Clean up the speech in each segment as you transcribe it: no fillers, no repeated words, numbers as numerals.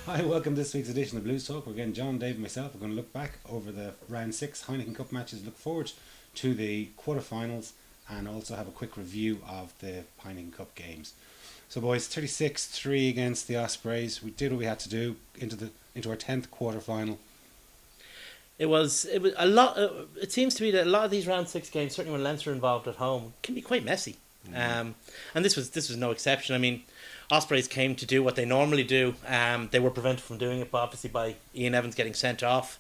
Hi, welcome to this week's edition of Blues Talk. We're again, John, Dave, and myself. We're going to look back over the round 6 Heineken Cup matches, look forward to the quarterfinals, and also have a quick review of the Heineken Cup games. So, boys, 36-3 against the Ospreys. We did what we had to do into our 10th quarterfinal. It was a lot. It seems to be that a lot of these round 6 games, certainly when Leinster are involved at home, can be quite messy. And this was no exception. I mean, Ospreys came to do what they normally do. They were prevented from doing it, obviously, by Ian Evans getting sent off.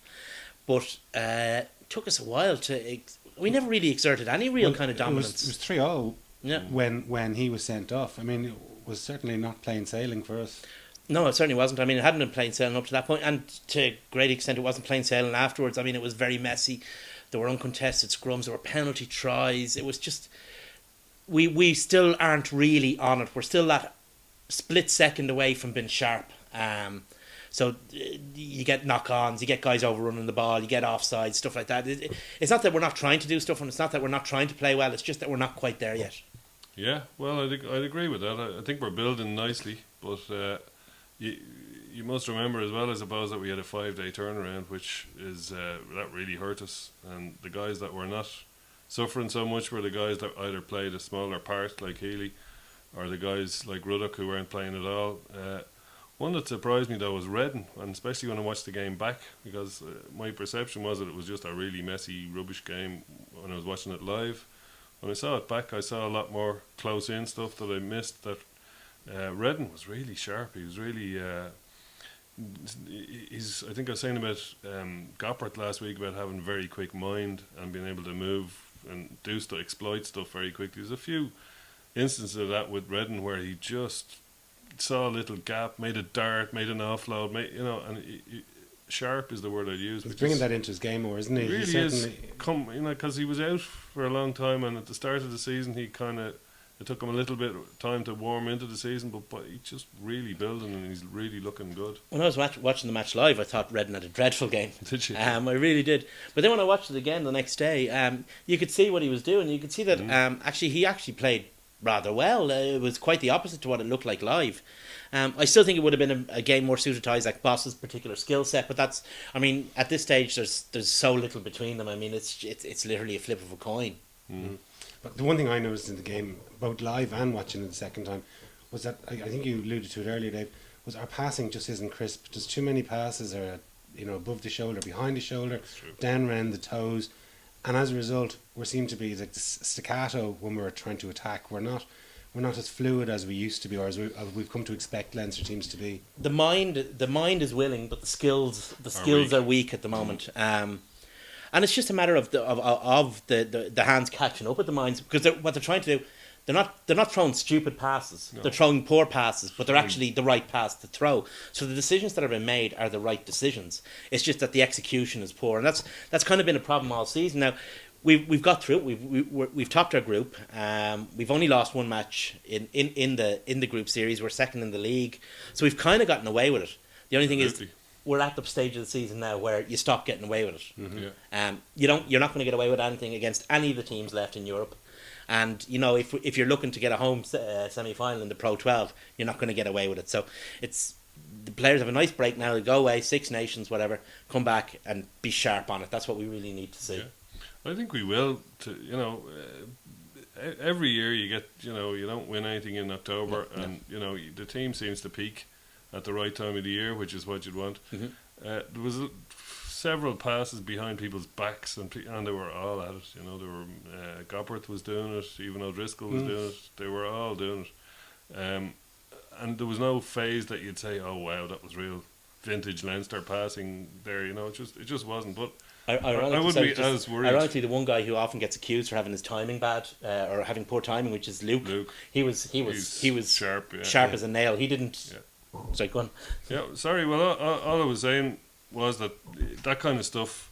But it took us a while to. We never really exerted any real kind of dominance. It was 3-0 when he was sent off. I mean, it was certainly not plain sailing for us. No, it certainly wasn't. I mean, it hadn't been plain sailing up to that point, and to a great extent, it wasn't plain sailing afterwards. I mean, it was very messy. There were uncontested scrums. There were penalty tries. It was just we still aren't really on it. We're still that split second away from being sharp. So you get knock-ons, you get guys overrunning the ball, you get offside, stuff like that. It's not that we're not trying to do stuff, and it's not that we're not trying to play well. It's just that we're not quite there yet. Yeah, well, I'd agree with that. I think we're building nicely, but you must remember as well, I suppose, that we had a 5-day turnaround, which is that really hurt us. And the guys that were not suffering so much were the guys that either played a smaller part, like Healy, or the guys like Ruddock who weren't playing at all. One that surprised me though was Redden, and especially when I watched the game back, because my perception was that it was just a really messy, rubbish game when I was watching it live. When I saw it back, I saw a lot more close-in stuff that I missed. That Redden was really sharp. He was really. I think I was saying about Goppert last week about having a very quick mind and being able to move and do stuff, exploit stuff very quickly. There's a few instances of that with Redden where he just saw a little gap, made a dart, made an offload, sharp is the word I'd use. He's bringing that into his game more, isn't he? He really is. Because he was out for a long time, and at the start of the season, it took him a little bit of time to warm into the season, but he's just really building, and he's really looking good. When I was watching the match live, I thought Redden had a dreadful game. Did you? I really did. But then when I watched it again the next day, you could see what he was doing. You could see that he actually played rather well. It was quite the opposite to what it looked like live. I still think it would have been a game more suited to Isaac Boss's particular skill set, but at this stage there's so little between them. I mean, it's literally a flip of a coin. Mm-hmm. But the one thing I noticed in the game, both live and watching it the second time, was that I think you alluded to it earlier, Dave, was our passing just isn't crisp. There's too many passes are above the shoulder, behind the shoulder, down around the toes, and as a result, we seem to be like the staccato when we're trying to attack. We're not as fluid as we used to be, or as we've come to expect Leinster teams to be. The mind is willing, but the skills are weak at the moment. And it's just a matter of the hands catching up with the minds, because what they're trying to do, they're not throwing stupid passes. No. They're throwing poor passes, but they're actually the right pass to throw. So the decisions that have been made are the right decisions. It's just that the execution is poor, and that's kind of been a problem all season. Now, we've got through it. We've topped our group. We've only lost one match in the group series. We're second in the league, so we've kind of gotten away with it. The only thing is, we're at the stage of the season now where you stop getting away with it. Mm-hmm. Yeah. You're not going to get away with anything against any of the teams left in Europe. And if you're looking to get a home semi-final in the Pro 12, you're not going to get away with it. So the players have a nice break now to go away, Six Nations, whatever, come back and be sharp on it. That's what we really need to see. Yeah. I think we will. Every year you get, you don't win anything in October, and the team seems to peak at the right time of the year, which is what you'd want. Mm-hmm. There was several passes behind people's backs, and they were all at it. They were Goppert was doing it, even O'Driscoll was doing it. They were all doing it, and there was no phase that you'd say, "Oh wow, that was real vintage Leinster passing." There, it just wasn't. But I would be as worried. Ironically, the one guy who often gets accused for having his timing bad or having poor timing, which is Luke. He was sharp, sharp as a nail. He didn't. Yeah. Sorry, go on. Yeah, sorry. Well, all I was saying was that kind of stuff.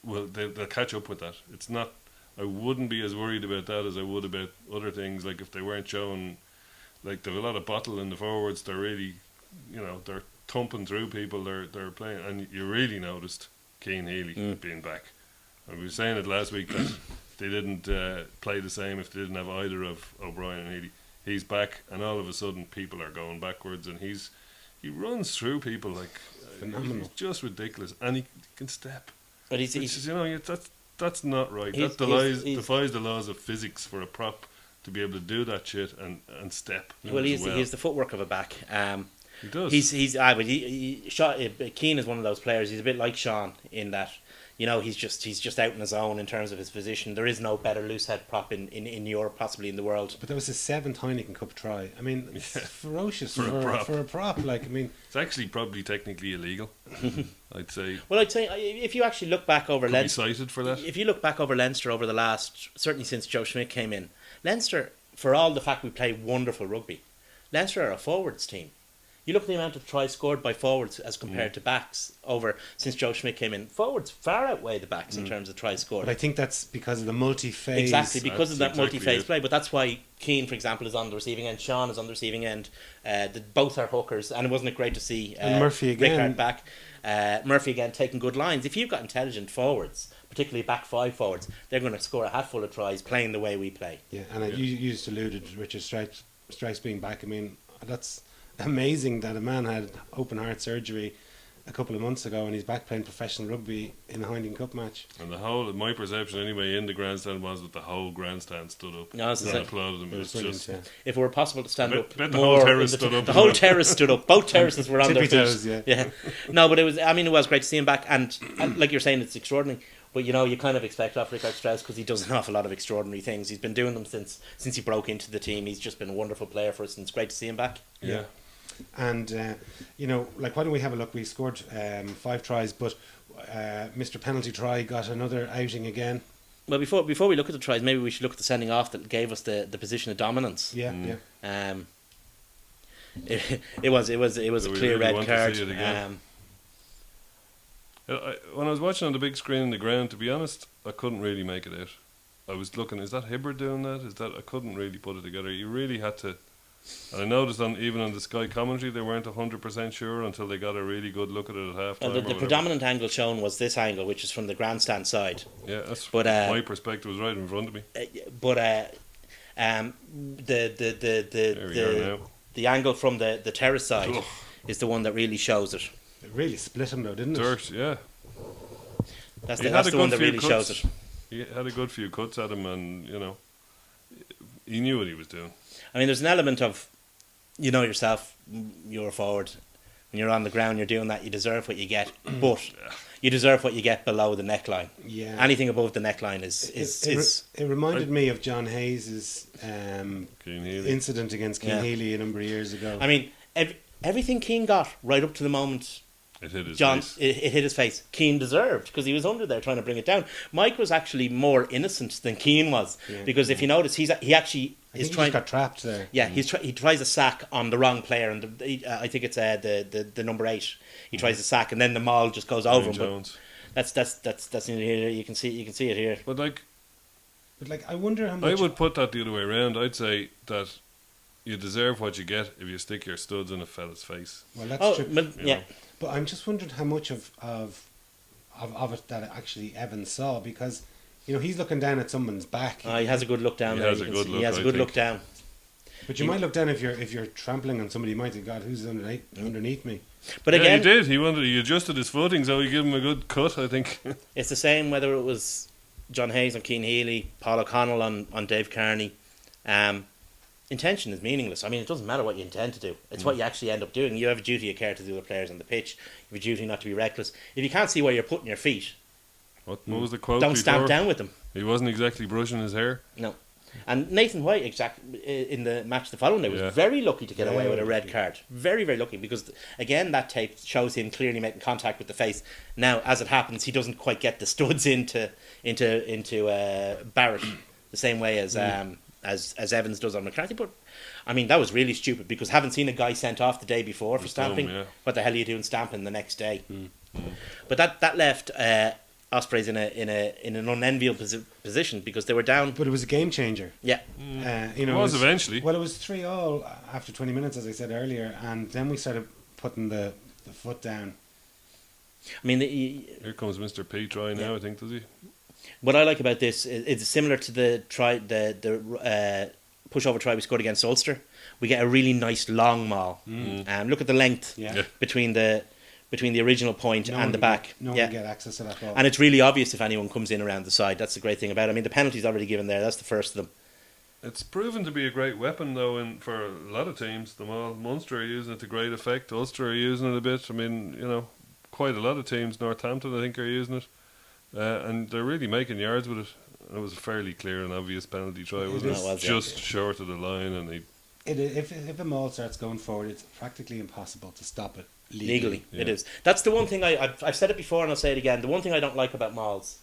Well, they'll catch up with that. It's not. I wouldn't be as worried about that as I would about other things. Like if they weren't showing, like there's a lot of bottle in the forwards. They're really, they're thumping through people. They're playing, and you really noticed Cian Healy being back. And we were saying it last week that they didn't play the same if they didn't have either of O'Brien and Healy. He's back, and all of a sudden people are going backwards, and he's he runs through people like Phenomenal. he's just ridiculous, and he can step. But Which is, that's not right. He's- That he's- defies the laws of physics for a prop to be able to do that shit and step. well, as he's the footwork of a back. He does. But Keane is one of those players. He's a bit like Sean in that, he's just out on his own in terms of his position. There is no better loose head prop in Europe, possibly in the world. But that was his 7th Heineken Cup try. I mean, it's ferocious For a prop. for a prop. Like, I mean, It's actually probably technically illegal. I'd say. Well, I'd say if you actually look back over Could be Leinster, cited for that. if you look back over Leinster over the last, certainly since Joe Schmidt came in, Leinster, for all the fact we play wonderful rugby, Leinster are a forwards team. You look at the amount of tries scored by forwards as compared to backs over since Joe Schmidt came in. Forwards far outweigh the backs in terms of tries scored. but I think that's because of the multi-phase. Exactly, because of that That's exactly multi-phase it. play. But that's why Keane, for example, is on the receiving end. Sean is on the receiving end. Both are hookers, and wasn't it great to see And Murphy again. Rickard back? Murphy again taking good lines. If you've got intelligent forwards, particularly back five forwards, they're going to score a hatful of tries playing the way we play. Yeah, and you just alluded to Richard Strikes being back. I mean, that's amazing that a man had open heart surgery a couple of months ago and he's back playing professional rugby in a Heineken Cup match. And my perception anyway in the grandstand was that the whole grandstand stood up No, and applauded him. It was brilliant, yeah. If it were possible to stand Bet- up, bet the more whole terrace in stood up The as whole well. terrace stood up. Both terraces were on their Tippy feet. toes, yeah. Yeah. No, but it was great to see him back, and like you're saying, it's extraordinary. But you kind of expect off Richard Strauss because he does an awful lot of extraordinary things. He's been doing them since he broke into the team. He's just been a wonderful player for us, and it's great to see him back. Yeah. And, like, why don't we have a look? We scored 5 tries, but Mr. Penalty Try got another outing again. Well, before we look at the tries, maybe we should look at the sending off that gave us the position of dominance. Yeah, yeah. It was a we clear really red want to card. see it again? When I was watching on the big screen in the ground, to be honest, I couldn't really make it out. I was looking, is that Hibbert doing that? I couldn't really put it together. You really had to. And I noticed even on the Sky commentary, they weren't 100% sure until they got a really good look at it at half time. And the predominant angle shown was this angle, which is from the grandstand side. Yeah, that's But, my perspective was right in front of me. But There we are now. the angle from the terrace side Ugh. is the one that really shows it. It really split him, though, didn't it? Dirt, yeah. That's He the, had that's a the one good that few really cuts. shows it. He had a good few cuts at him, and he knew what he was doing. I mean, there's an element of, yourself, you're a forward. When you're on the ground, you're doing that, you deserve what you get. But you deserve what you get below the neckline. Yeah. Anything above the neckline is It reminded me of John Hayes' Keane Healy. incident against Keane Yeah. Healy a number of years ago. I mean, everything Keane got right up to the moment It hit his John, face. it hit his face. Keane deserved because he was under there trying to bring it down. Mike was actually more innocent than Keane was Yeah. because if you notice, he actually I is think he trying. just got trapped there. Yeah, he tries a sack on the wrong player, and I think it's the number 8. He tries a sack, and then the maul just goes over him. Jones. But that's in here. You can see it here. But But I wonder how I much. would put that the other way around. I'd say that you deserve what you get if you stick your studs in a fella's face. Well, that's Oh, true. but, You yeah. know. But I'm just wondering how much of it that actually Evans saw, because he's looking down at someone's back. He has a good look down He there. has You a can good see- look, He has a I good look think. down. But you might look down if you're trampling on somebody. You might think, God, who's underneath me? But Yeah, again, he did. He adjusted his footing, so he gave him a good cut, I think. it's the same whether it was John Hayes on Keane Healy, Paul O'Connell on Dave Kearney. Intention is meaningless. I mean, it doesn't matter what you intend to do. It's what you actually end up doing. You have a duty of care to the other players on the pitch. You have a duty not to be reckless. If you can't see where you're putting your feet, What was the quote? don't stamp before? down with them. He wasn't exactly brushing his hair. No. And Nathan White, in the match the following day, was Yeah. very lucky to get away Very with a red lucky. card. Very, very lucky because, again, that tape shows him clearly making contact with the face. Now, as it happens, he doesn't quite get the studs into Barrett the same way as Evans does on McCarthy. But I mean, that was really stupid because haven't seen a guy sent off the day before for Just dumb, stamping. yeah. What the hell are you doing stamping the next day? But that left Ospreys in an unenviable position because they were down. But it was a game changer. Yeah. It was eventually. Well, it was 3-3 after 20 minutes, as I said earlier, and then we started putting the foot down. I mean, Here comes Mr. P try now, I think, does he? what I like about this is it's similar to the pushover try we scored against Ulster, we get a really nice long maul. Look at the length Yeah. between the original point No and one the would back. Get, no one yeah. would get access to that ball. And it's really obvious if anyone comes in around the side. That's the great thing about it. I mean, the penalty's already given there. That's the first of them. It's proven to be a great weapon, though, for a lot of teams. The Munster are using it to great effect. Ulster are using it a bit. I mean, quite a lot of teams. Northampton, I think, are using it. And they're really making yards with it. And it was a fairly clear and obvious penalty try, wasn't it? It was, yeah. Just short of the line. And If a maul starts going forward, it's practically impossible to stop it Legally, Yeah. it is. That's the one thing I've said it before and I'll say it again. The one thing I don't like about mauls,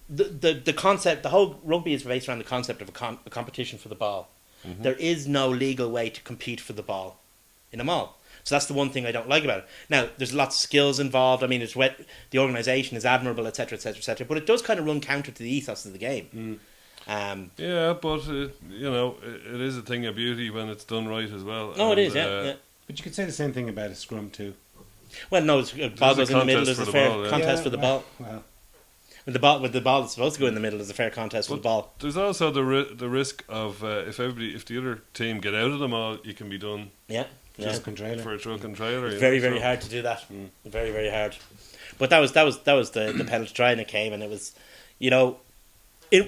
the concept, the whole rugby is based around the concept of a competition for the ball. Mm-hmm. There is no legal way to compete for the ball in a maul. So that's the one thing I don't like about it. Now, there's lots of skills involved. I mean, the organisation is admirable, etc., etc., etc. But it does kind of run counter to the ethos of the game. yeah, but, it is a thing of beauty when it's done right as well. No, and, it is, yeah. But you could say the same thing about a scrum too. Well, no, ball goes in the middle. contest There's a for the fair ball, yeah. contest for the ball. Well, With the ball that's supposed to go in the middle, there's a fair contest for the ball. There's also the risk of if the other team get out of them all, you can be done Yeah. Yeah. truck and trailer. for a truck and trailer. It's very, very hard to do that. Very, very hard. But that was the penalty try, and it came, and it was,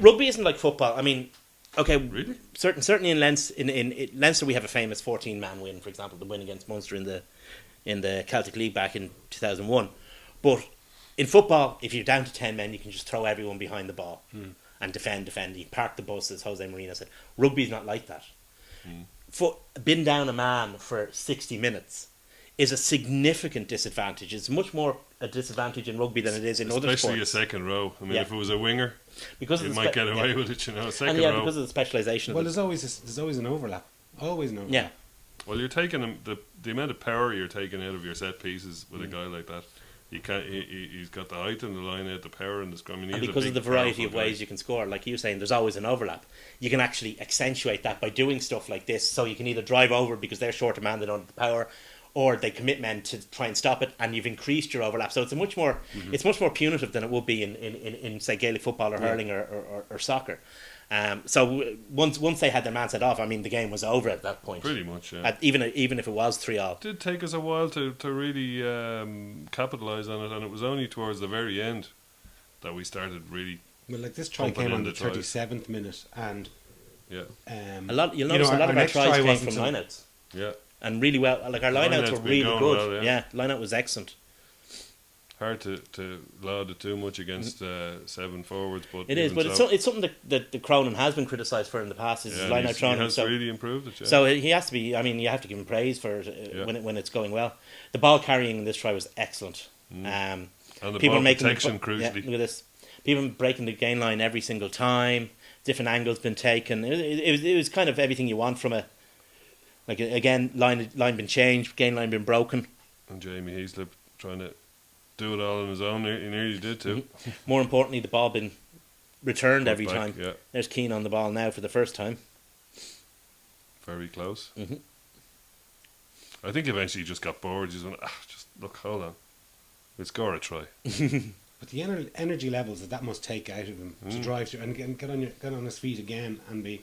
rugby isn't like football. I mean, okay, Really? certainly in Leinster we have a famous 14-man win, for example, the win against Munster in the Celtic League back in 2001. But in football, if you're down to 10 men, you can just throw everyone behind the ball and defend. You park the bus, as Jose Mourinho said. Rugby's not like that. Bin down a man for 60 minutes is a significant disadvantage. It's much more a disadvantage in rugby than it is in other Especially sports. a second row. I mean, Yeah. if it was a winger, Because you of the might get away yeah. with it, Second And yeah, row. because of the specialisation Well, of it. there's always an overlap. Always an overlap. Yeah. Well, you're taking the amount of power you're taking out of your set pieces with a guy like that. He can't. He's got the height and the line out, the power and the scrum. And because of the variety of ways you can score, like you were saying, there's always an overlap. You can actually accentuate that by doing stuff like this. So you can either drive over because they're shorter man, they don't have the power, or they commit men to try and stop it, and you've increased your overlap. So it's much more punitive than it would be in say Gaelic football or hurling or soccer. So once they had their man set off, I mean, the game was over at that point. Pretty much, yeah. Even if it was 3-3. It did take us a while to really capitalise on it, and it was only towards the very end that we started really. Well, like this try Pumping came in on the the tries. 37th minute, and Yeah, You'll notice a lot of our next tries try came wasn't from some- lineouts. yeah. And really well, like our lineouts Lineouts were been really going good. well, yeah, yeah. lineout was excellent. Hard to laud it too much against 7 forwards, but It is, even but so, it's something that the Cronin has been criticised for in the past. Is his yeah, lineout he Cronin. has So, really improved it. Yeah. so he has to be. I mean, you have to give him praise for it, when it's going well. The ball carrying in this try was excellent. and the People ball making protection, yeah, crucially. look at this. People breaking the gain line every single time. Different angles been taken. It was kind of everything you want from a. Like again, line been changed, gain line been broken. And Jamie Heaslip trying to do it all on his own. He nearly did too. More importantly, the ball been returned Put every back, time. yeah. There's Keane on the ball now for the first time. Very close. Mhm. I think eventually he just got bored. Just went, just look, hold on. We'll score a try. but the energy levels that must take out of him to drive through and get on his feet again and be.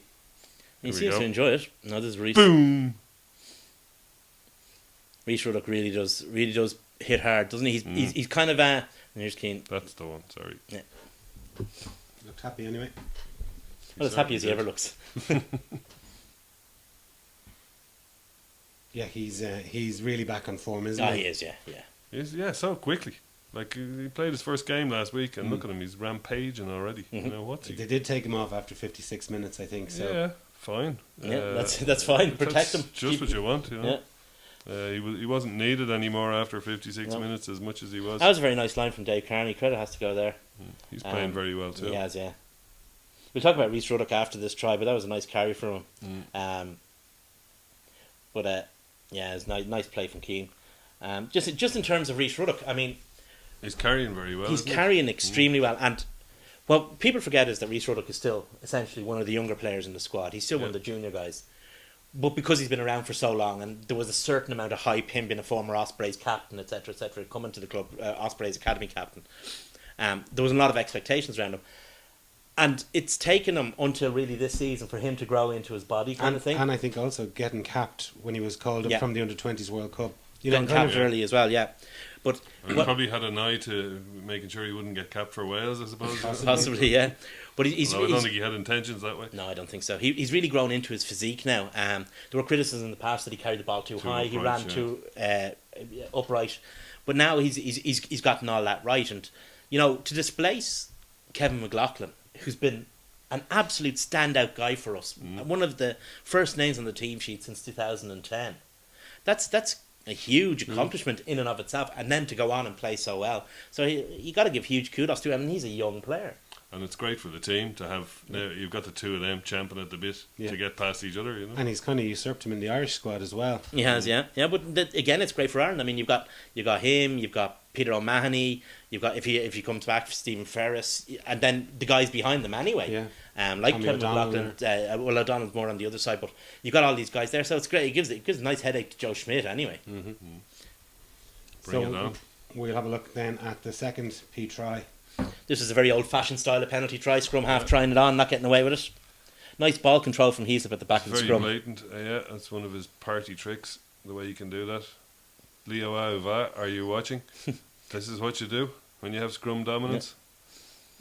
He Here we seems go. to enjoy it. No, this is Reece. Boom! Reece Ruddock really does hit hard, doesn't he? He's kind of and here's Keane. That's the one, sorry. Looked happy anyway. Well, as happy as he ever looks. Yeah, he's really back on form, isn't Oh, he? he is, yeah. Yeah, so quickly. Like, he played his first game last week, and look at him, he's rampaging already. You know, what's he? They did take him off after 56 minutes, I think. So Yeah, fine. Yeah, that's fine. Protect That's him. just what you want, you know. Yeah. He wasn't needed anymore after 56 minutes as much as he was. That was a very nice line from Dave Carney. Credit has to go there. He's playing very well too. He has, yeah. We'll talk about Reece Ruddock after this try, but that was a nice carry from him. Yeah, it's nice play from Keane. Just in terms of Reece Ruddock, I mean, He's carrying very well. he's isn't he? carrying extremely well, and what people forget is that Reece Ruddock is still essentially one of the younger players in the squad. He's still one of the junior guys, but because he's been around for so long, and there was a certain amount of hype, him being a former Ospreys captain, etc., coming to the club, Ospreys academy captain. There was a lot of expectations around him. And it's taken him until really this season for him to grow into his body kind of thing. And I think also getting capped when he was called up Yeah. from the Under-20s World Cup. Getting capped early as well, yeah. But And he probably had an eye to making sure he wouldn't get capped for Wales, I suppose. possibly, yeah. But he's Although I don't think he had intentions that way. no, I don't think so. He's really grown into his physique now. There were criticisms in the past that he carried the ball too high. He upright, ran too upright. But now he's gotten all that right. And to displace Kevin McLaughlin, who's been an absolute standout guy for us, one of the first names on the team sheet since 2010. That's a huge accomplishment in and of itself, and then to go on and play so well. So you got to give huge kudos to him, and he's a young player. And it's great for the team to have, now you've got the two of them champing at the bit to get past each other, And he's kind of usurped him in the Irish squad as well. He has, yeah. But again, it's great for Ireland. I mean, you've got him, you've got Peter O'Mahony, you've got if he comes back, Stephen Ferris, and then the guys behind them anyway. Yeah. Like Tommy Kevin O'Donnell McLaughlin. Well, O'Donnell's more on the other side, but you've got all these guys there, so it's great. It gives a nice headache to Joe Schmidt anyway. Bring it on. We'll have a look then at the second P try. This is a very old-fashioned style of penalty try, scrum half trying it on, not getting away with it. Nice ball control from Heaslip at the back of the Very scrum. blatant. Yeah, that's one of his party tricks, the way you can do that. Leo Auva, are you watching? This is what you do when you have scrum dominance.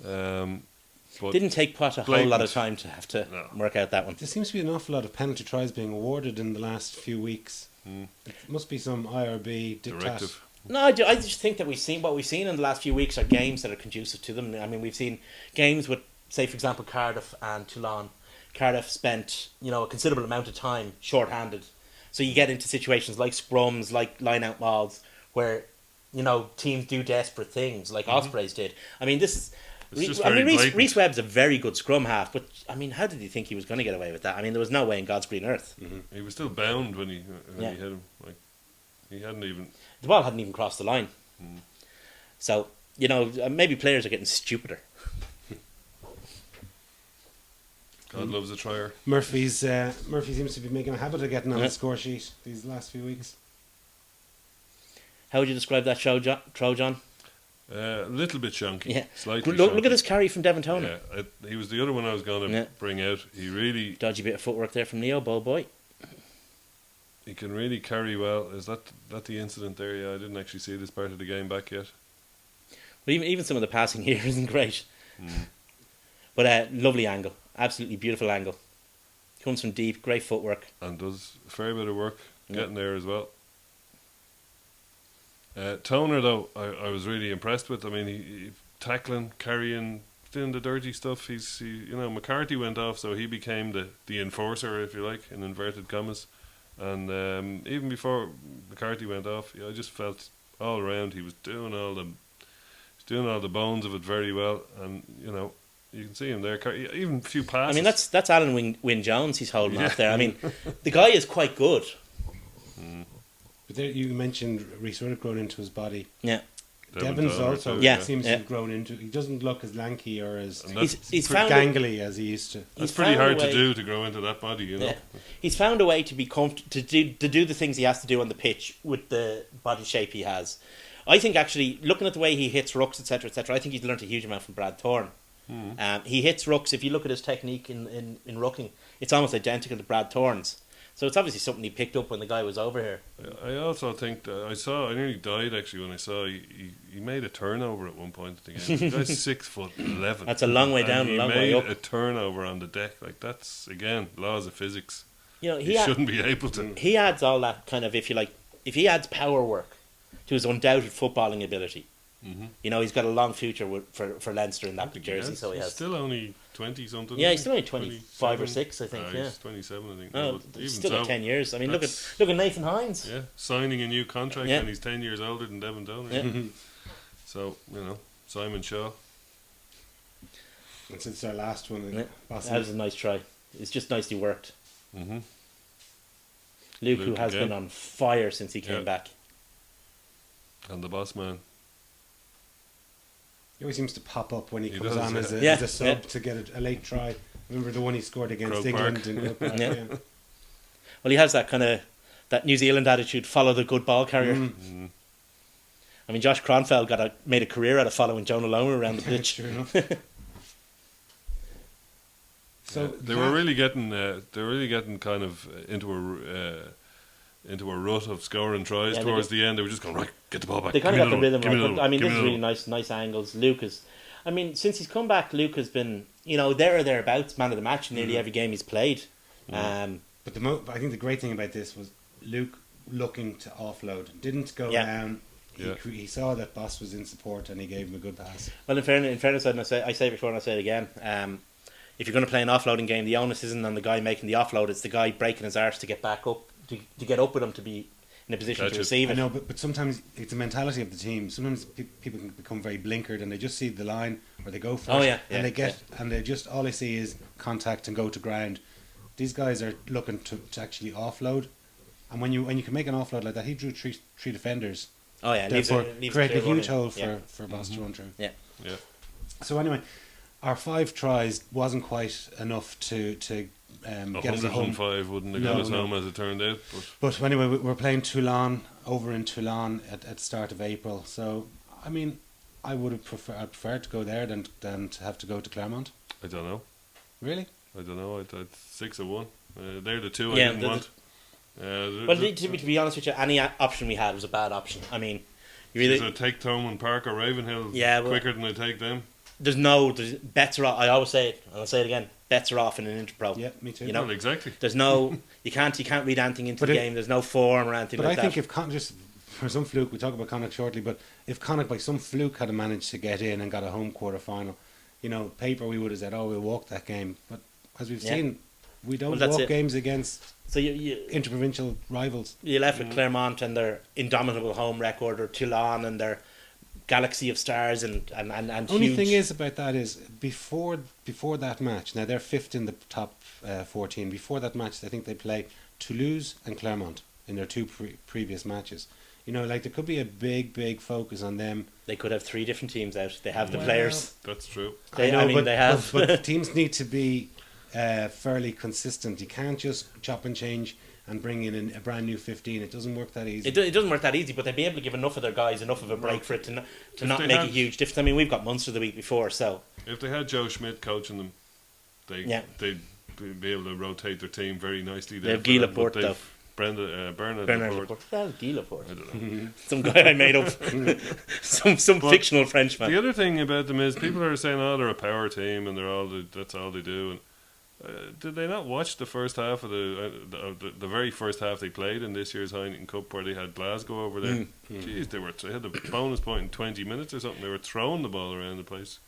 But Didn't take Pot a whole lot of time to have to work out that one. There seems to be an awful lot of penalty tries being awarded in the last few weeks. It must be some IRB diktat. directive. No, I just think that what we've seen in the last few weeks are games that are conducive to them. I mean, we've seen games with, say, for example, Cardiff and Toulon. Cardiff spent, a considerable amount of time short-handed. So you get into situations like scrums, like line-out mauls, where, teams do desperate things, like Ospreys did. I mean, this is... Reece Webb's a very good scrum half, but, I mean, how did he think he was going to get away with that? I mean, there was no way in God's green earth. He was still bound when he hit him. Like, he hadn't even... The ball hadn't even crossed the line. So, maybe players are getting stupider. God loves a trier. Murphy seems to be making a habit of getting on the score sheet these last few weeks. How would you describe that throw, John? A little bit chunky. Yeah. Slightly Look chunky. at this carry from Devon Tony. Yeah, he was the other one I was going to bring out. He really... Dodgy bit of footwork there from Leo, ball boy. He can really carry well. Is that the incident there? Yeah, I didn't actually see this part of the game back yet. But even some of the passing here isn't great. But lovely angle. Absolutely beautiful angle. Comes from deep, great footwork. And does a fair bit of work getting there as well. Toner, though, I was really impressed with. I mean, he tackling, carrying, doing the dirty stuff. McCarthy went off, so he became the enforcer, if you like, in inverted commas. And even before McCarthy went off, I just felt all around he was doing all the bones of it very well. And you can see him there, even a few passes. I mean, that's Alan Wynne Jones he's holding off there. I mean, the guy is quite good. But there, you mentioned Reece would have grown into his body. Yeah. Devon's also seems to have grown into. He doesn't look as lanky or as he's found gangly as he used to. That's pretty hard to do, to grow into that body, Yeah. He's found a way to be to do the things he has to do on the pitch with the body shape he has. I think actually, looking at the way he hits rucks, etc., I think he's learnt a huge amount from Brad Thorne. He hits rucks. If you look at his technique in rucking, it's almost identical to Brad Thorne's. So it's obviously something he picked up when the guy was over here. I also think that I nearly died actually when I saw he made a turnover at one point at the game. The guy's 6'11". That's a long way down, a long way up. He made a turnover on the deck. Like, that's, again, laws of physics. He shouldn't be able to. He adds all that kind of, if you like, if he adds power work to his undoubted footballing ability. He's got a long future for Leinster in that jersey. So he has. He's still only 20 something. Yeah, he's still only 25 or 6, I think. He's 27, I think. No, even still so, got 10 years. I mean, look at Nathan Hines. Yeah, signing a new contract and he's 10 years older than Devon Toner. Yeah. So Simon Shaw. And since our last one, that was a nice try. It's just nicely worked. Luke, who has been on fire since he came back. And the boss man. He always seems to pop up when he comes does, on as a sub to get a late try. Remember the one he scored against Croke England Park. in Croke Park, Yeah. Well, he has that kind of that New Zealand attitude, follow the good ball carrier. I mean, Josh Cronfeld made a career out of following Jonah Lomu around the pitch. Sure enough. So They were really getting kind of into a rut of scoring tries Yeah, towards the end. They were just going, right, get the ball back. They kind give of me got the another rhythm. one, give me Right? But, I another mean, one, this is give me really another nice angles. Luke I mean, since he's come back, Luke has been, there or thereabouts, man of the match in nearly every game he's played. But I think the great thing about this was Luke looking to offload, didn't go Yeah. down. Yeah. He saw that Boss was in support and he gave him a good pass. Well, in fairness, and I say it before and I say it again. If you're going to play an offloading game, the onus isn't on the guy making the offload; it's the guy breaking his arse to get back up, to get up with him to be in a position Catch to it. receive I it. know, but sometimes it's a mentality of the team. Sometimes people can become very blinkered and they just see the line or they go for Oh, it, yeah, and yeah, they get and they just all they see is contact and go to ground. These guys are looking to actually offload, and when you can make an offload like that, he drew three defenders. Oh yeah, Therefore, created a clear huge running. hole Yeah. for Boss to run through. Yeah. Yeah. So anyway, our 5 tries wasn't quite enough to get us a home. 105 wouldn't have No, got us no. home as it turned out. But anyway, we're playing Toulon over in Toulon at the start of April. So I mean, I'd prefer to go there than to have to go to Clermont. I don't know. Really? I'd 6-1. They're the two Yeah, I didn't want. Well, to be honest with you, any option we had was a bad option. I mean, you really So take Thomond Park or Ravenhill Yeah, well- quicker than I take them. there's bets are off. I always say it, and I'll say it again. Bets are off in an Interpro. Yeah, me too. You know, Well, exactly. There's no you can't read anything into But the it- game. There's no form or anything But like I think that. if just for some fluke, we talk about Connacht shortly, but if Connacht by some fluke had managed to get in and got a home quarter final, paper we would have said, oh, we'll walk that game. But as we've Yeah. seen, we don't Well, that's walk it. games against So you interprovincial rivals. you left with Clermont and their indomitable home record, or Toulon and their galaxy of stars and Only huge. thing is about that is before that match. Now they're 5th in the top 14. Before that match, I think they play Toulouse and Clermont in their 2 previous matches. There could be a big focus on them. They could have 3 different teams out. They have the Well, players. That's true. They have. But teams need to be fairly consistent. You can't just chop and change and bring in a brand new 15. It doesn't work that easy. It doesn't work that easy, but they'd be able to give enough of their guys enough of a break for it to not they make a had- huge difference. I mean, we've got Munster the week before, so If they had Joe Schmidt coaching them, they'd be able to rotate their team very nicely. They have there Guy for them, but Laporte, they've though. Bernard Bernard Laporte. Laporte. Well, Guy Laporte. I don't know. Some guy I made up. some But fictional Frenchman. The other thing about them is people are saying, "Oh, they're a power team and that's all they do." And did they not watch the first half of the very first half they played in this year's Heineken Cup, where they had Glasgow over there? Jeez, they had a bonus point in 20 minutes or something. They were throwing the ball around the place.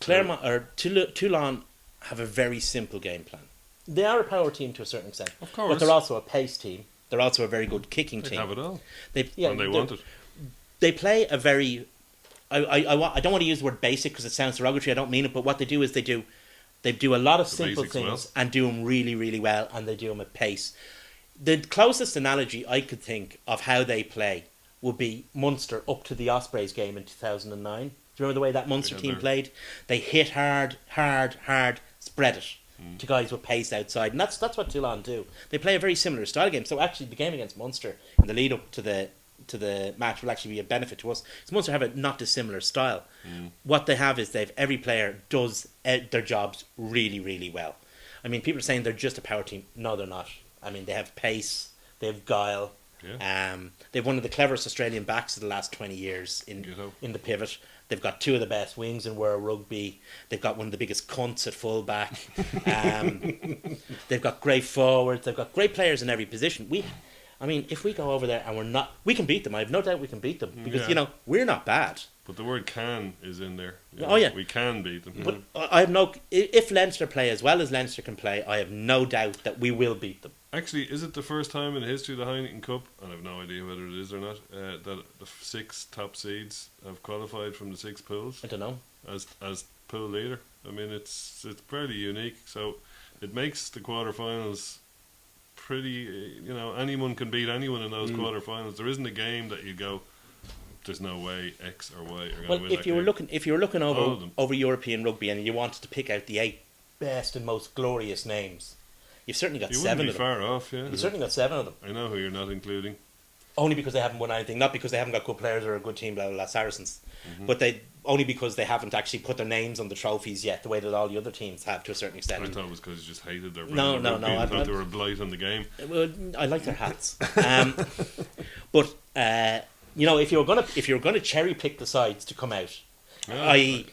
Clermont or Toulon have a very simple game plan. They are a power team to a certain extent, Of course. but they're also a pace team. They're also a very good kicking They team. have it all, They and they want it. They play a very. I don't want to use the word basic because it sounds derogatory. I don't mean it, but what they do is they do a lot of The simple basics things well. and do them really, really well, and they do them at pace. The closest analogy I could think of how they play would be Munster up to the Ospreys game in 2009. Do you remember the way that Munster Yeah, team they're- played? They hit hard, spread it to guys with pace outside, and that's what Toulon do. They play a very similar style game. So actually, the game against Munster in the lead up to the match will actually be a benefit to us. Because Munster have a not dissimilar style. What they have is every player does their jobs really, really well. I mean, people are saying they're just a power team. No, they're not. I mean, they have pace, they have guile. Yeah. They've one of the cleverest Australian backs of the last 20 years in the pivot. They've got 2 of the best wings in world rugby. They've got one of the biggest cunts at fullback. They've got great forwards. They've got great players in every position. If we go over there and we can beat them. I have no doubt we can beat them because we're not bad. But the word "can" is in there. Oh, yeah. We can beat them. But I have no. If Leinster play as well as Leinster can play, I have no doubt that we will beat them. Actually, is it the first time in the history of the Heineken Cup, and I have no idea whether it is or not, that the 6 top seeds have qualified from the 6 pools I don't know. as pool leader? I mean, it's fairly unique. So it makes the quarterfinals pretty. Anyone can beat anyone in those quarterfinals. There isn't a game that you go, there's no way X or Y are going to Well, win. if you were looking All of them. over European rugby and you wanted to pick out the 8 best and most glorious names, you've certainly got you 7 wouldn't of be them. far off, yeah. You've certainly got 7 of them. I know who you're not including. Only because they haven't won anything, not because they haven't got good players or a good team, blah blah blah, Saracens. But only because they haven't actually put their names on the trophies yet, the way that all the other teams have to a certain extent. I thought it was because you just hated their No, brand no, of no, rugby and I- thought they were a blight on the game. Well, I like their hats, but if you're gonna cherry pick the sides to come out, Yeah, i.e.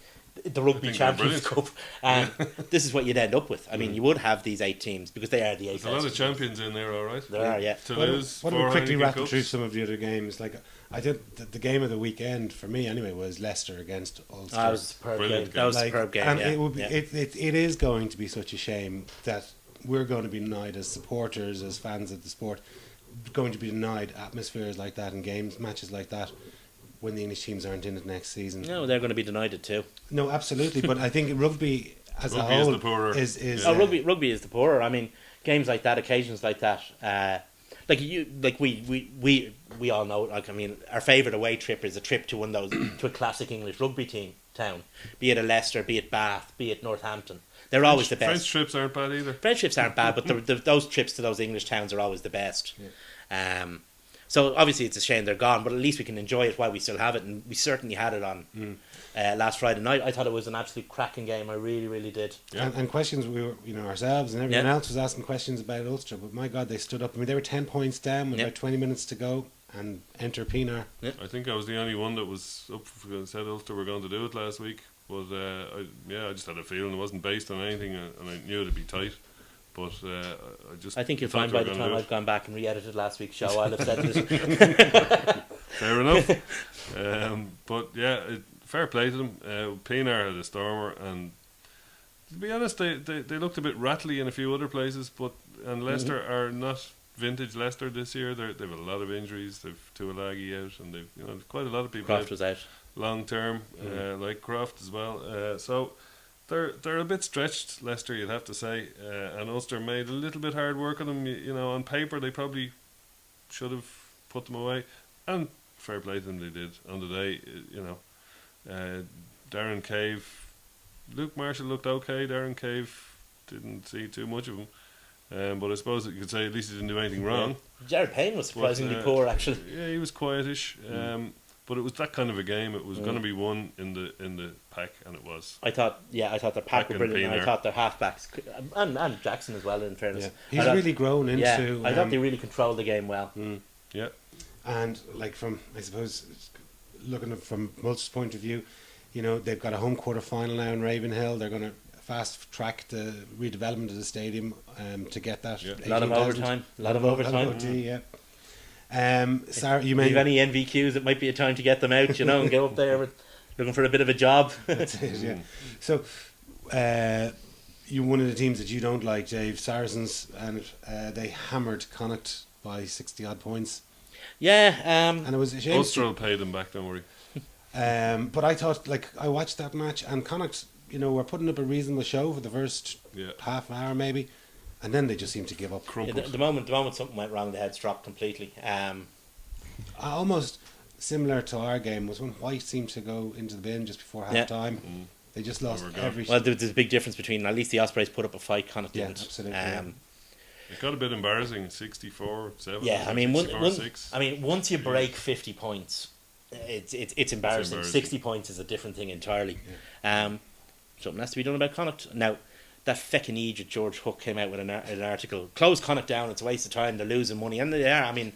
the Rugby think Champions they're Cup, this is what you'd end up with. I mean, you would have these 8 teams because they are the 8 There's a lot of best. champions in there, all right. There are, yeah. Toulouse, Why don't we 4 quickly Heineken rattle Cups. through some of the other games? Like, I did the game of the weekend for me anyway was Leicester against Ulster. That was a superb Brilliant game. game. That was a Like, superb game. and Yeah. it would be, yeah. it is going to be such a shame that we're going to be denied as supporters, as fans of the sport, going to be denied atmospheres like that and games, matches like that when the English teams aren't in it next season. No, they're going to be denied it too. No, absolutely. But I think rugby as Rugby a is whole the poorer. is Yeah. Oh, rugby is the poorer. I mean, games like that, occasions like that. We all know. Like, I mean, our favourite away trip is a trip to one of those to a classic English rugby team town, be it a Leicester, be it Bath, be it Northampton. They're always the best. French trips aren't bad either. French trips aren't bad, but those trips to those English towns are always the best. So obviously it's a shame they're gone, but at least we can enjoy it while we still have it, and we certainly had it on last Friday night. I thought it was an absolute cracking game. I really, really did. Yeah. And questions we were, ourselves and everyone Yeah. else was asking questions about Ulster, but my God, they stood up. I mean, they were 10 points down with Yeah. about 20 minutes to go, and enter Pienaar. I think I was the only one that was up for said Ulster were going to do it last week. But I just had a feeling it wasn't based on anything, and I knew it'd be tight. But I think you'll thought find they by were the gonna time do it. I've gone back and re-edited last week's show, I'll have said this. Fair enough. But yeah, fair play to them. Pienaar had a stormer, and to be honest, they looked a bit rattly in a few other places. And Leicester are not vintage Leicester this year. They've a lot of injuries. They've Tuilagi out, and they've quite a lot of people Croft out was out. long term, like Croft as well. So they're a bit stretched, Leicester, you'd have to say. And Ulster made a little bit hard work on them. On paper they probably should have put them away, and fair play to them, they did on the day. Darren Cave, Luke Marshall looked okay. Darren Cave didn't see too much of him, but I suppose you could say at least he didn't do anything wrong. Jared Payne was surprisingly But, poor, actually. Yeah, he was quietish. But it was that kind of a game. It was going to be won in the pack, and it was. I thought their pack Pack were and brilliant. And I Pienaar. thought their halfbacks, and Jackson as well, in fairness. Yeah. I He's thought- really grown into. Yeah, I thought they really controlled the game well. Yeah, And like from, I suppose, looking at from Mulster's point of view, they've got a home quarter final now in Ravenhill. They're going to fast track the redevelopment of the stadium to get that. Yeah. A lot of 18,000. overtime. A lot of overtime. OT, yeah. Sarah, you If may any NVQs, it might be a time to get them out, and go up there looking for a bit of a job. That's it, yeah. So, you one of the teams that you don't like, Dave, Saracens, and they hammered Connacht by 60 odd points, Yeah, and it was a shame. Ulster will pay them back. Don't worry. But I thought, I watched that match, and Connacht, were putting up a reasonable show for the first Yeah. half hour maybe, and then they just seemed to give up. Crumpled. the moment something went wrong, the heads dropped completely. Almost similar to our game was when White seemed to go into the bin just before half Yeah. time. They just lost They were gone. every. Well, there's a big difference between at least the Ospreys put up a fight, Connacht Yeah, didn't. absolutely, yeah. It got a bit embarrassing. 64-7. Yeah, I mean, 64-6. once you break 50 points, it's embarrassing. embarrassing. 60 points is a different thing entirely. Something has to be done about Connacht. Now, that feckin' Egypt George Hook came out with an article. Close Connacht down, it's a waste of time, they're losing money. And they are, I mean,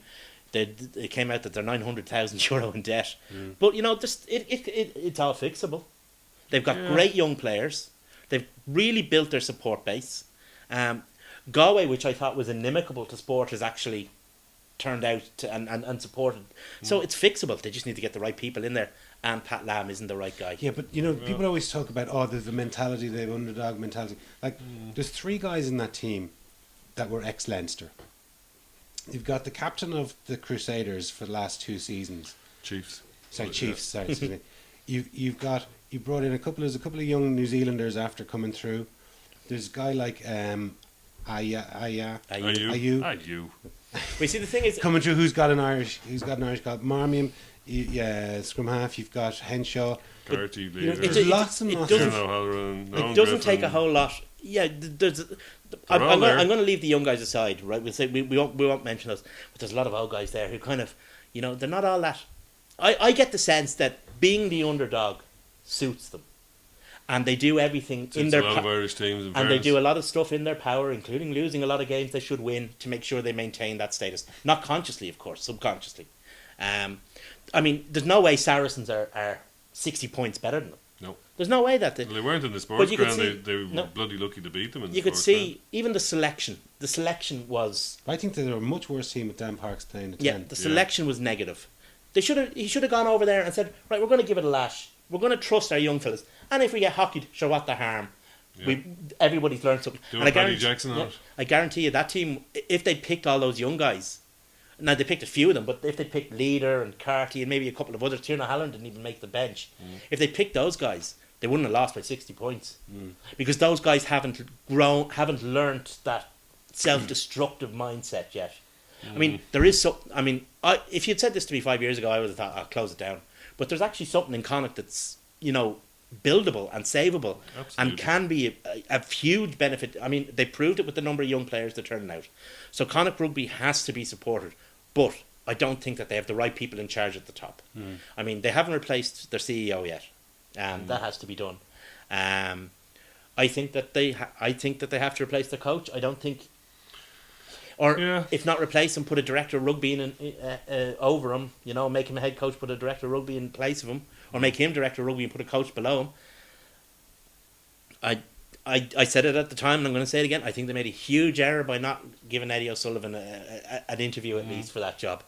it came out that they're €900,000 in debt. But, it's all fixable. They've got great young players. They've really built their support base. Galway, which I thought was inimical to sport, has actually turned out and supported. So it's fixable. They just need to get the right people in there. And Pat Lam isn't the right guy. Yeah, but people always talk about there's the mentality, the underdog mentality. There's 3 guys in that team that were ex-Leinster. You've got the captain of the Crusaders for the last 2 seasons. Chiefs. Sorry, Chiefs. Sorry, excuse me. You brought in a couple of young New Zealanders after coming through. There's a guy like Aya Ayu. We see the thing is, coming through who's got an Irish called Marmion. Scrum half. You've got Henshaw. Garty, There's lots and it lots. doesn't- it doesn't take a whole lot. Yeah, I'm all there. going to leave the young guys aside, right? We'll say we won't mention those, but there's a lot of old guys there who kind of, they're not all that. I get the sense that being the underdog suits them, and they do everything in It's their a lot of Irish teams, in and they fairness. do a lot of stuff in their power, including losing a lot of games they should win, to make sure they maintain that status. Not consciously, of course, subconsciously. I mean, there's no way Saracens are 60 points better than them. No. There's no way that Well, they weren't in the But sports you could ground. see- They were no. bloody lucky to beat them in the you could sports see ground. even the selection. The selection was I think that they were a much worse team with Dan Parks playing the 10. yeah. The selection was negative. He should have gone over there and said, right, we're going to give it a lash. We're going to trust our young fellas, and if we get hockeyed, sure, what the harm? Yeah. Everybody's learned something. Do And a Paddy Jackson yeah, out. I guarantee you that team, if they picked all those young guys, now they picked a few of them, but if they picked Leader and Carty and maybe a couple of others, Tierna Halloran didn't even make the bench. If they picked those guys, they wouldn't have lost by 60 points because those guys haven't learnt that self-destructive mindset yet. I mean, there is so. I mean, if you'd said this to me 5 years ago, I would have thought I'll close it down. But there's actually something in Connacht that's buildable and savable, and Absolutely. can be a huge benefit. I mean, they proved it with the number of young players they're turning out. So Connacht Rugby has to be supported, but I don't think that they have the right people in charge at the top. I mean, they haven't replaced their CEO yet, and that has to be done. I think that they have to replace their coach. I don't think, or Yeah. if not replace him, put a director of rugby in over him. Make him a head coach, put a director of rugby in place of him, or make him director of rugby and put a coach below him. I said it at the time, and I'm going to say it again. I think they made a huge error by not giving Eddie O'Sullivan an interview at least for that job.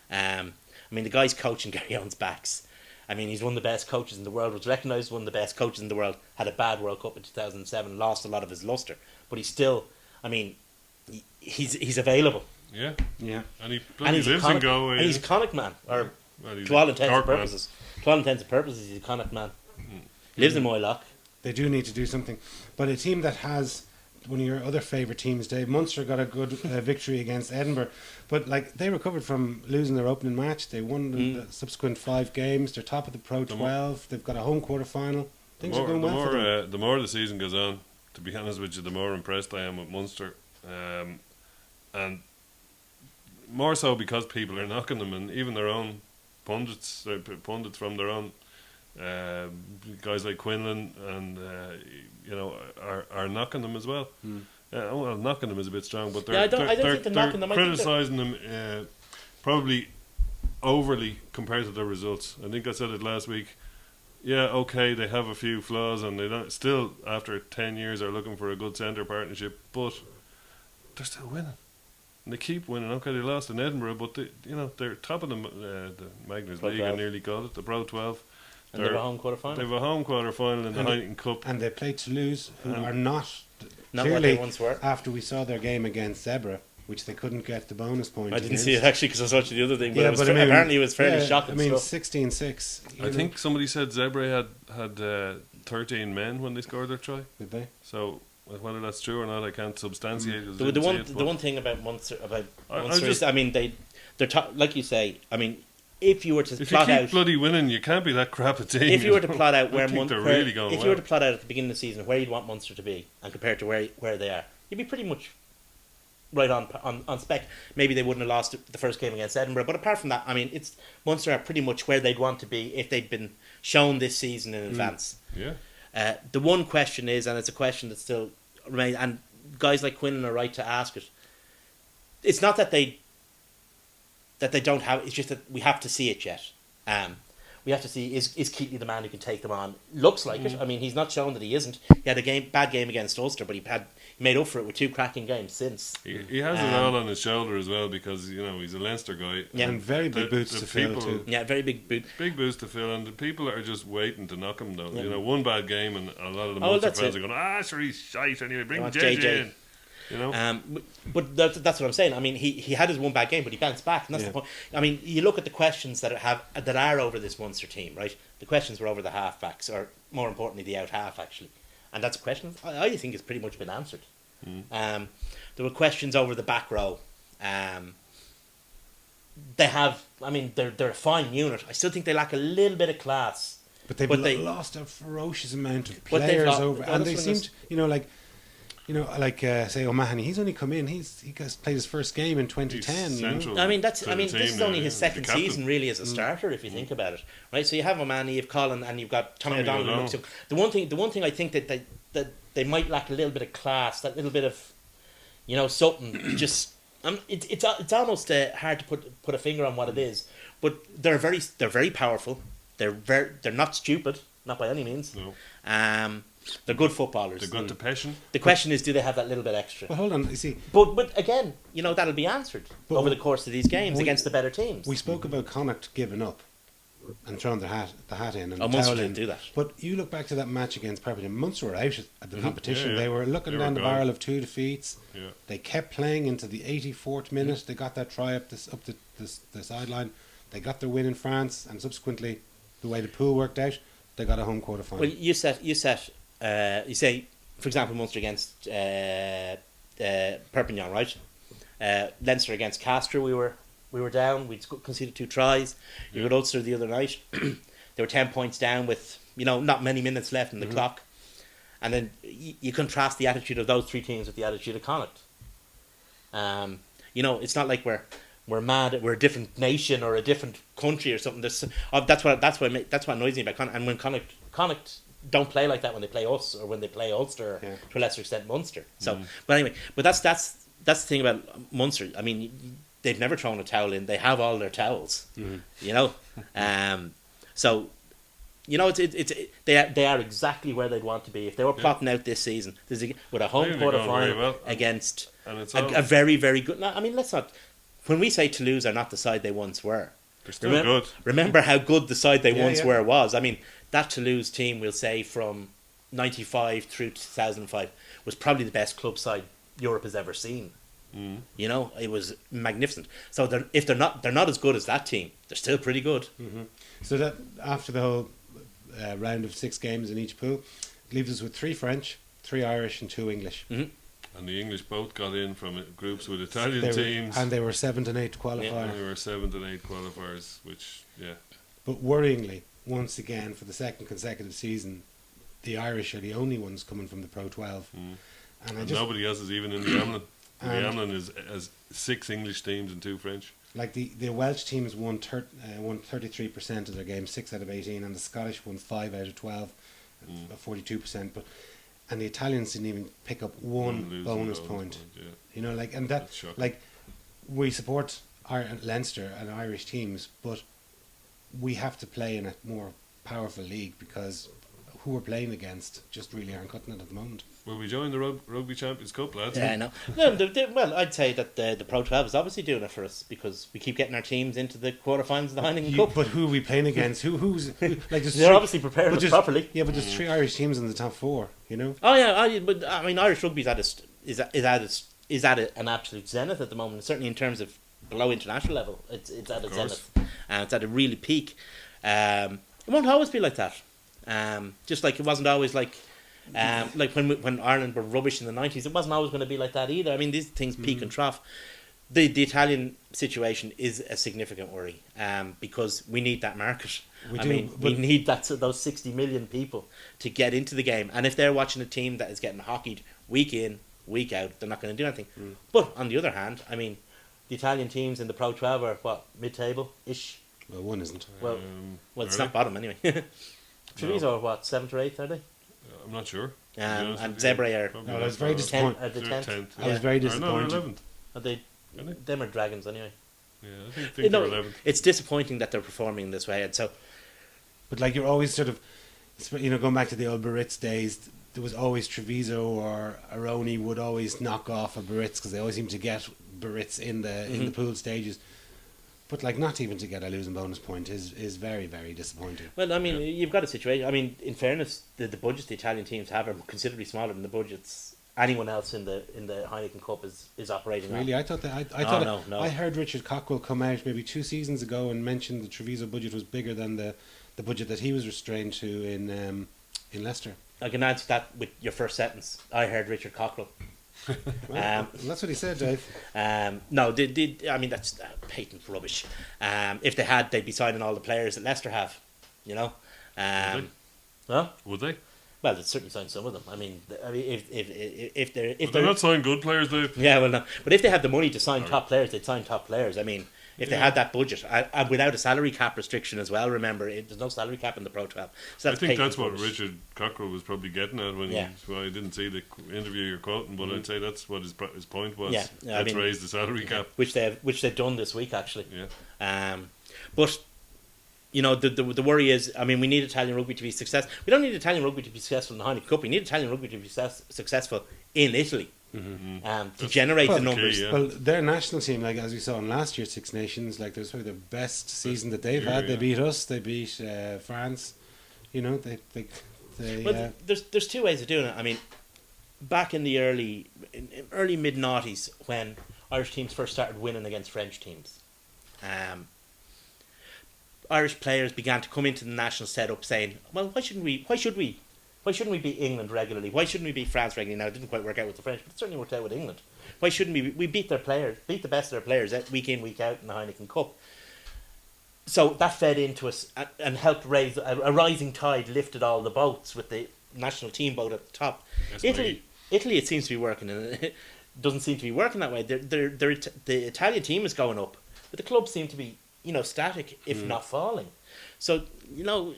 I mean, the guy's coaching Gary Owens' backs. I mean, he's one of the best coaches in the world, was recognised as one of the best coaches in the world, had a bad World Cup in 2007, lost a lot of his lustre. But he's still, I mean, he's available. Yeah. Yeah. And he And bloody he's, lives a in Connacht, Galway. and he's a Connacht man, or Well, he's to all a intents and Cork man. purposes. To all intents and purposes, he's a Connacht man. Lives in Moylock. They do need to do something. But a team that has one of your other favourite teams, Dave, Munster got a good victory against Edinburgh. But they recovered from losing their opening match. They won the subsequent 5 games. They're top of the Pro 12. They've got a home quarter final. Things are going well for them. The more the season goes on, to be honest with you, the more impressed I am with Munster. And more so because people are knocking them, and even their own pundits from their own guys like Quinlan and are knocking them as well. Well, knocking them is a bit strong, but I don't think they're knocking them. I think criticising them probably overly compared to their results. I think I said it last week. Yeah, okay, they have a few flaws, and they don't, still after 10 years are looking for a good centre partnership, but they're still winning. And they keep winning. Okay, they lost in Edinburgh, but they're top of the Magners Pro League. I 12. nearly called it the Pro 12. And they have a home quarter final. They have a home quarter final in the And Heineken Cup. And they played Toulouse, who are not Not what clearly, they once were. after we saw their game against Zebra, which they couldn't get the bonus point. I didn't against. see it actually because I was watching the other thing, but, Yeah, it was but I mean, apparently it was fairly yeah, shocking I mean, stuff. 16-6. I think somebody said Zebra had 13 men when they scored their try. Did they? So whether that's true or not, I can't substantiate it. The one thing about Munster I is, just- I mean, they're like you say. I mean, if you were to If you plot keep out, bloody winning, you can't be that crap a team. if you were to plot out I where think they're Munster, really going if you were to well. plot out at the beginning of the season where you'd want Munster to be, and compared to where they are, you'd be pretty much right on spec. Maybe they wouldn't have lost the first game against Edinburgh, but apart from that, I mean, Munster are pretty much where they'd want to be if they'd been shown this season in advance. Yeah. The one question is, and it's a question that still remains, and guys like Quinlan are right to ask it. It's not that they don't have. It's just that we have to see it yet. We have to see is Keatley the man who can take them on. Looks like it. I mean, he's not shown that he isn't. He had a bad game against Ulster, but he made up for it with 2 cracking games since. He has it all on his shoulder as well because he's a Leinster guy. Yeah. And very big boots the to fill people- too. Yeah, very big boot. Big boost to fill, and the people are just waiting to knock him though. Yeah. One bad game, and a lot of the Oh, Munster that's fans it. are going, sure, he's shite anyway. Bring want JJ JJ. in. But that's what I'm saying. I mean, he had his one bad game, but he bounced back, and that's the point. I mean, you look at the questions that are over this Munster team, right? The questions were over the halfbacks, or more importantly, the out half actually, and that's a question I think has pretty much been answered. There were questions over the back row. They have, I mean, they're a fine unit. I still think they lack a little bit of class. But they've But they- lost a ferocious amount of But they've players lost- over, that's and they what seemed, You know, like say O'Mahony, he's only come in. He played his first game in 2010. He's You know? central. I mean, to the this is team only now, his yeah. second The captain. season, really, as a starter, if you think about it, right? So you have O'Mahony, you've Colin, and you've got Tommy Tommy O'Donnell. O'Donnell. So the one thing I think that they might lack a little bit of class, that little bit of, something. Just it's almost hard to put a finger on what it is, but they're very powerful. They're not stupid, not by any means. No. They're good footballers. They've got the passion. The question is, do they have that little bit extra? But hold on, you see, But again, that'll be answered But over the course of these games we- against the better teams. we spoke about Connacht giving up and throwing the hat in and Oh, the Munster towel in. didn't do that. But you look back to that match against Pembrokeshire, Munster were out at the competition. Yeah, yeah. They were looking They were down the gone. barrel of 2 defeats. Yeah. They kept playing into the 84th minute. They got that try up the sideline. They got their win in France, and subsequently, the way the pool worked out, they got a home quarter final. Well, you say, for example, Munster against Perpignan, right? Leinster against Castres, we were down. We'd conceded 2 tries. You got Ulster the other night. They were 10 points down with not many minutes left in the clock, and then you contrast the attitude of those 3 teams with the attitude of Connacht. It's not like we're mad. We're a different nation or a different country or something. That's what annoys me about Connacht. And when Connacht don't play like that when they play us or when they play Ulster, Yeah. to a lesser extent Munster. So, but anyway, that's the thing about Munster. I mean, they've never thrown a towel in. They have all their towels. So, they are exactly where they'd want to be if they were plotting out this season. With a I home think they're quarter going very final well. against And it's a very, very good. I mean, let's not. When we say Toulouse are not the side they once were, They're still good. remember how good the side they Yeah, once yeah. were was. I mean, that Toulouse team, we'll say from 95 through 2005, was probably the best club side Europe has ever seen. Mm. It was magnificent. So they're not as good as that team. They're still pretty good. So that after the whole round of 6 games in each pool, it leaves us with 3 French, 3 Irish, and 2 English. And the English both got in from groups with Italian They were- teams. and they were 7th and 8th qualifier. And they were 7th and 8th qualifiers, which, yeah. But worryingly, once again, for the second consecutive season, the Irish are the only ones coming from the Pro 12. And I And just nobody else is even in the Amlin. The And- Amlin has 6 English teams and 2 French. like the Welsh teams won 33% of their games, 6 out of 18, and the Scottish won 5 out of 12, 42%. And the Italians didn't even pick up one losing bonus point. Yeah. And That's shocking. like we support Leinster and Irish teams, but we have to play in a more powerful league because who we're playing against just really aren't cutting it at the moment. Will we join the Rugby Champions Cup, lads? Yeah, I know. No, well, I'd say that the Pro 12 is obviously doing it for us because we keep getting our teams into the quarterfinals of the Heineken Cup. But who are we playing against? Who like there's They're three- obviously preparing but us there's- properly. Yeah, but there's 3 Irish teams in the top 4. Oh yeah, but I mean, Irish rugby is at an absolute zenith at the moment. Certainly in terms of below international level, it's at a Of course. zenith, and it's at a really peak. It won't always be like that. Just like it wasn't always like when Ireland were rubbish in the 90s, it wasn't always going to be like that either. I mean, these things peak and trough. The Italian situation is a significant worry because we need that market. We I do, mean, we but- need those 60 million people to get into the game. And if they're watching a team that is getting hockeyed week in, week out, they're not going to do anything. But on the other hand, I mean, the Italian teams in the Pro 12 are what, mid-table-ish? Well, one isn't. Well, it's are not bottom anyway. Treviso are what, 7th or 8th, are they? I'm not sure. And Zebre are Probably No, I was not. very They're disappointed. at the 10th. I was very Or no, disappointed. they're 11th. Are they? Aren't they? Them are Dragons anyway. Yeah, I think they're 11th. It's disappointing that they're performing this way, and so But like you're always sort of, going back to the old Biarritz days, there was always Treviso or Aroni would always knock off a Biarritz because they always seem to get Biarritz in the pool stages. But like not even to get a losing bonus point is very, very disappointing. well, I mean, you've got a situation. I mean, in fairness, the budgets the Italian teams have are considerably smaller than the budgets anyone else in the Heineken Cup is operating on. Really, I thought that No. I heard Richard Cockrell come out maybe 2 seasons ago and mention the Treviso budget was bigger than the budget that he was restrained to in Leicester. I can answer that with your first sentence. I heard Richard Cockrell. Well, that's what he said, Dave. No, I mean that's patent rubbish. If they had, they'd be signing all the players that Leicester have. You know. Would Well, Would they? Well, they'd certainly sign some of them. I mean, if But they're not signing good players, Dave. yeah, well, no. But if they have the money to sign top players, they'd sign top players. I mean, if they had that budget, and without a salary cap restriction as well. Remember, there's no salary cap in the Pro 12. So I think that's what budget. Richard Cockrell was probably getting at when well, I didn't see the interview you're quoting, but I'd say that's what his point was. Yeah, I let's mean, raise the salary cap. which they've done this week actually. Yeah. But you know, the worry is, I mean, we need Italian rugby to be successful. We don't need Italian rugby to be successful in the Heineken Cup. We need Italian rugby to be successful in Italy. To generate the numbers. Key, yeah. Well, their national team, like as we saw in last year's Six Nations, like there's probably the best season that they've had. They beat us, they beat France. You know, they Well, there's two ways of doing it. I mean, back in the early mid noughties when Irish teams first started winning against French teams, Irish players began to come into the national setup saying, "Well, why should we beat England regularly? Why shouldn't we beat France regularly?" Now, it didn't quite work out with the French, but it certainly worked out with England. Why shouldn't we beat their players, beat the best of their players week in, week out in the Heineken Cup? So that fed into us and helped raise a rising tide, lifted all the boats with the national team boat at the top. Italy, it seems to be working, and it doesn't seem to be working that way. The Italian team is going up, but the clubs seem to be, you know, static, if not falling. So, you know,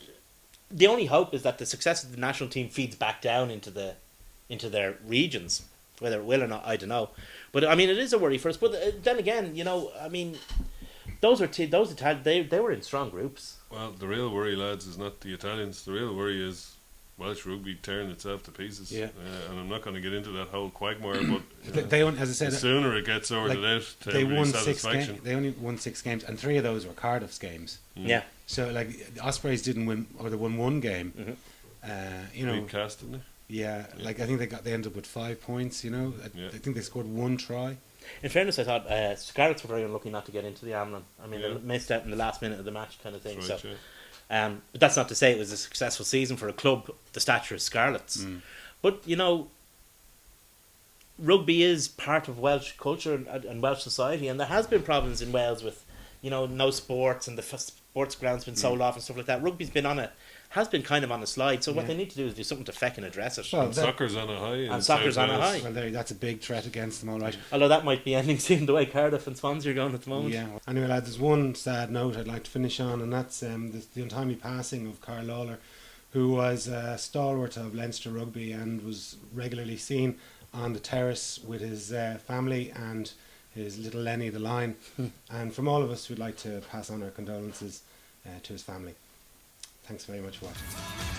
the only hope is that the success of the national team feeds back down into their regions. Whether it will or not, I don't know. But I mean, it is a worry for us. But then again, you know, I mean, those Italians, they were in strong groups. Well, the real worry, lads, is not the Italians. The real worry is Welsh rugby tearing itself to pieces. Yeah. And I'm not going to get into that whole quagmire, but they as I said, the sooner it gets sorted out, to they won everybody's 6 satisfaction. games. They only won 6 games, and 3 of those were Cardiff's games. Yeah. So like the Ospreys didn't win, or they won 1 game. You know, Big cast, didn't yeah, like I think they ended up with 5 points. You know, I think they scored 1 try. In fairness, I thought Scarlets were very unlucky not to get into the Amlin. I mean, they missed out in the last minute of the match, kind of thing. Right, so, but that's not to say it was a successful season for a club the stature of Scarlets. But you know, rugby is part of Welsh culture and Welsh society, and there has been problems in Wales with, you know, no sports and the sports ground's been sold off and stuff like that. Rugby's has been kind of on a slide. So what they need to do is do something to feckin' address it. Well, And soccer's on a high. And soccer's on a high. Well, that's a big threat against them, all right. Although that might be ending soon, the way Cardiff and Swansea are going at the moment. Yeah. Anyway, lads, there's one sad note I'd like to finish on, and that's the untimely passing of Carl Lawler, who was a stalwart of Leinster rugby and was regularly seen on the terrace with his family and his little Lenny the Lion. And from all of us, we'd like to pass on our condolences to his family. Thanks very much for watching.